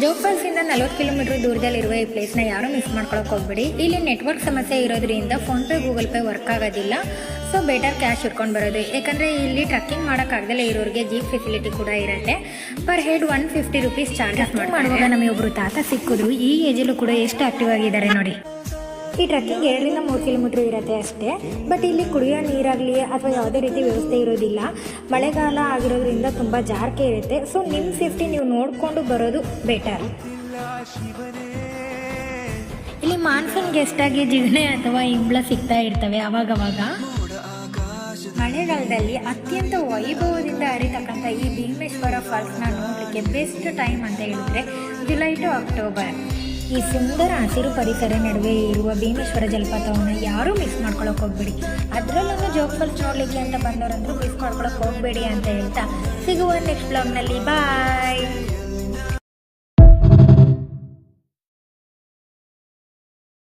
Jog ಫಾಲ್ಸಿಂದ 40 kilometre ದೂರದಲ್ಲಿರುವ ಈ ಪ್ಲೇಸ್ನ ಯಾರೂ ಮಿಸ್ ಮಾಡ್ಕೊಳಕ್ಕೆ ಹೋಗ್ಬೇಡಿ. ಇಲ್ಲಿ ನೆಟ್ವರ್ಕ್ ಸಮಸ್ಯೆ ಇರೋದ್ರಿಂದ ಫೋನ್ಪೇ ಗೂಗಲ್ ಪೇ ವರ್ಕ್ ಆಗೋದಿಲ್ಲ. ಸೊ ಬೆಟರ್ ಕ್ಯಾಶ್ ಇಟ್ಕೊಂಡು ಬರೋದು. ಯಾಕಂದರೆ ಇಲ್ಲಿ ಟ್ರಕ್ಕಿಂಗ್ ಮಾಡೋಕ್ಕಾಗದಲ್ಲೇ ಇರೋರಿಗೆ ಜೀಪ್ ಫೆಸಿಲಿಟಿ ಕೂಡ ಇರುತ್ತೆ. ಪರ್ ಹೆಡ್ 150 ರೂಪೀಸ್ ಚಾರ್ಜಸ್ ಮಾಡುವಾಗ ನಮಗೆ ಒಬ್ಬರು ತಾತ ಸಿಕ್ಕಿದ್ರು. ಈ ಏಜಲ್ಲೂ ಕೂಡ ಎಷ್ಟು ಆಕ್ಟಿವ್ ಆಗಿದ್ದಾರೆ ನೋಡಿ. ಈ ಟ್ರಕ್ಕಿಂಗ್ 2 ರಿಂದ 3 ಕಿಲೋಮೀಟರ್ ಇರುತ್ತೆ ಅಷ್ಟೇ. ಬಟ್ ಇಲ್ಲಿ ಕುಡಿಯೋ ನೀರಾಗಲಿ ಅಥವಾ ಯಾವುದೇ ರೀತಿ ವ್ಯವಸ್ಥೆ ಇರೋದಿಲ್ಲ. ಮಳೆಗಾಲ ಆಗಿರೋದ್ರಿಂದ ತುಂಬ ಜಾರ್ಕೆ ಇರುತ್ತೆ. ಸೊ ನಿಮ್ಮ ಸೇಫ್ಟಿ ನೀವು ನೋಡಿಕೊಂಡು ಬರೋದು ಬೆಟರ್. ಇಲ್ಲಿ ಮಾನ್ಸೂನ್ ಗೆಸ್ಟಾಗಿ ಜಿಗಣೆ ಅಥವಾ ಇಂಬ್ಳ ಸಿಗ್ತಾ ಇರ್ತವೆ ಅವಾಗವಾಗ. ಮಳೆಗಾಲದಲ್ಲಿ ಅತ್ಯಂತ ವೈಭವದಿಂದ ಹರಿತಕ್ಕಂಥ ಈ ಭೀಮೇಶ್ವರ ಫಾಲ್ಸ್ನ ನೋಡಲಿಕ್ಕೆ ಬೆಸ್ಟ್ ಟೈಮ್ ಅಂತ ಹೇಳಿದ್ರೆ ಜುಲೈ ಟು ಅಕ್ಟೋಬರ್. ಈ ಸುಂದರ ಹಸಿರು ಪರಿಸರ ನಡುವೆ ಇರುವ ಭೀಮೇಶ್ವರ ಜಲಪಾತವನ್ನು ಯಾರೂ ಮಿಸ್ ಮಾಡ್ಕೊಳಕ್ಕೆ ಹೋಗ್ಬೇಡಿ. ಅದರಲ್ಲೂ ಜೋಗ್ ಫಾಲ್ಸ್ ನೋಡಲಿಕ್ಕೆ ಅಂತ ಬಂದವರಂದ್ರೂ ಮಿಸ್ ಮಾಡ್ಕೊಳಕ್ಕೆ ಹೋಗಬೇಡಿ ಅಂತ ಹೇಳ್ತಾ ಸಿಗುವ ನೆಕ್ಸ್ಟ್ ಬ್ಲಾಗ್ನಲ್ಲಿ. ಬಾಯ್.